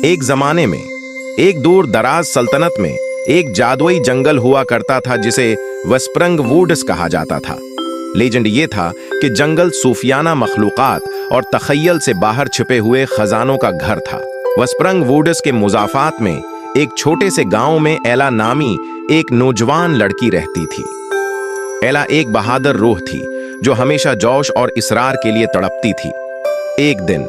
ایک زمانے میں ایک دور دراز سلطنت میں ایک جادوئی جنگل ہوا کرتا تھا جسے وسپرنگ ووڈس کہا جاتا تھا۔ لیجنڈ یہ تھا کہ جنگل صوفیانہ مخلوقات اور تخیل سے باہر چھپے ہوئے خزانوں کا گھر تھا۔ وسپرنگ ووڈس کے مضافات میں ایک چھوٹے سے گاؤں میں ایلا نامی ایک نوجوان لڑکی رہتی تھی۔ ایلا ایک بہادر روح تھی جو ہمیشہ جوش اور اصرار کے لیے تڑپتی تھی۔ ایک دن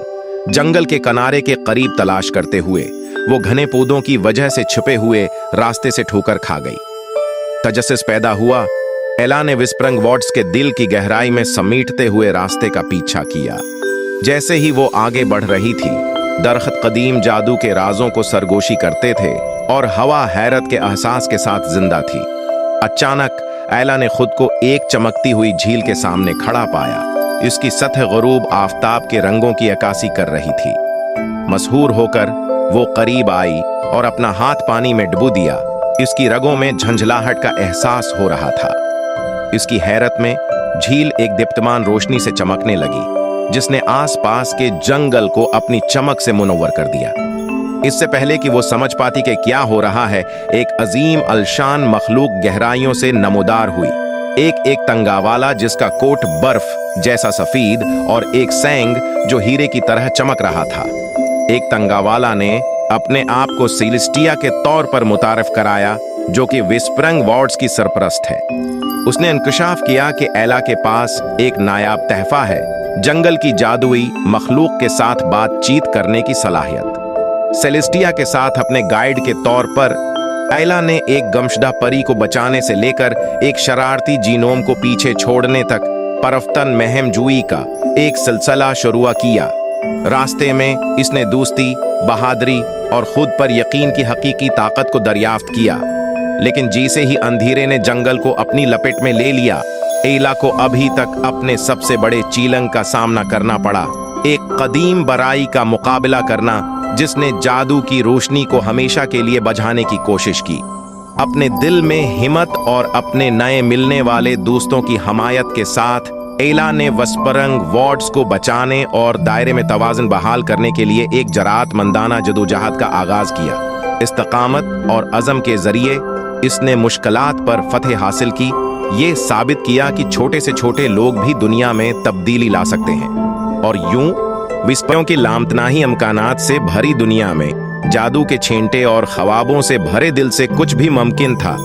جنگل کے کنارے کے قریب تلاش کرتے ہوئے وہ گھنے پودوں کی وجہ سے چھپے ہوئے راستے سے ٹھوکر کھا گئی۔ تجسس پیدا ہوا۔ ایلا نے وسپرنگ ووڈس کے دل کی گہرائی میں سمیٹتے ہوئے راستے کا پیچھا کیا۔ جیسے ہی وہ آگے بڑھ رہی تھی، درخت قدیم جادو کے رازوں کو سرگوشی کرتے تھے اور ہوا حیرت کے احساس کے ساتھ زندہ تھی۔ اچانک ایلا نے خود کو ایک چمکتی ہوئی جھیل کے سامنے کھڑا پایا۔ اس کی سطح غروب آفتاب کے رنگوں کی عکاسی کر رہی تھی۔ مسحور ہو کر وہ قریب آئی اور اپنا ہاتھ پانی میں ڈبو دیا۔ اس کی رگوں میں جھنجھلاہٹ کا احساس ہو رہا تھا۔ اس کی حیرت میں جھیل ایک دیپتمان روشنی سے چمکنے لگی جس نے آس پاس کے جنگل کو اپنی چمک سے منور کر دیا۔ اس سے پہلے کہ وہ سمجھ پاتی کہ کیا ہو رہا ہے، ایک عظیم الشان مخلوق گہرائیوں سے نمودار ہوئی۔ ایک تنگاوالا جس کا کوٹ برف جیسا سفید اور ایک سینگ جو ہیرے کی طرح چمک رہا تھا۔ ایک تنگاوالا نے اپنے آپ کو سیلیسٹیا کے طور پر متعارف کرایا جو کہ وسپرنگ ووڈس کی سرپرست ہے۔ اس نے انکشاف کیا کہ ایلا کے پاس ایک نایاب تحفہ ہے، جنگل کی جادوئی مخلوق کے ساتھ بات چیت کرنے کی صلاحیت۔ سیلیسٹیا کے ساتھ اپنے گائیڈ کے طور پر ایلا نے ایک گمشدہ پری کو بچانے سے لے کر ایک شرارتی جینوم کو پیچھے چھوڑنے تک پرفتن مہم جوئی کا ایک سلسلہ شروع کیا۔ راستے میں اس نے دوستی، بہادری اور خود پر یقین کی حقیقی طاقت کو دریافت کیا، لیکن جیسے ہی اندھیرے نے جنگل کو اپنی لپیٹ میں لے لیا، ایلا کو ابھی تک اپنے سب سے بڑے چیلنج کا سامنا کرنا پڑا، ایک قدیم برائی کا مقابلہ کرنا جس نے جادو کی روشنی کو ہمیشہ کے لیے بجھانے کی کوشش کی۔ اپنے دل میں ہمت اور اپنے نئے ملنے والے دوستوں کی حمایت کے ساتھ ایلا نے وسپرنگ ووڈس کو بچانے اور دائرے میں توازن بحال کرنے کے لیے ایک جرأت مندانہ جدوجہد کا آغاز کیا۔ استقامت اور عزم کے ذریعے اس نے مشکلات پر فتح حاصل کی، یہ ثابت کیا کہ چھوٹے سے چھوٹے لوگ بھی دنیا میں تبدیلی لا سکتے ہیں۔ اور یوں وسپروں کی لامتناہی امکانات سے بھری دنیا میں جادو کے چھینٹے اور خوابوں سے بھرے دل سے کچھ بھی ممکن تھا۔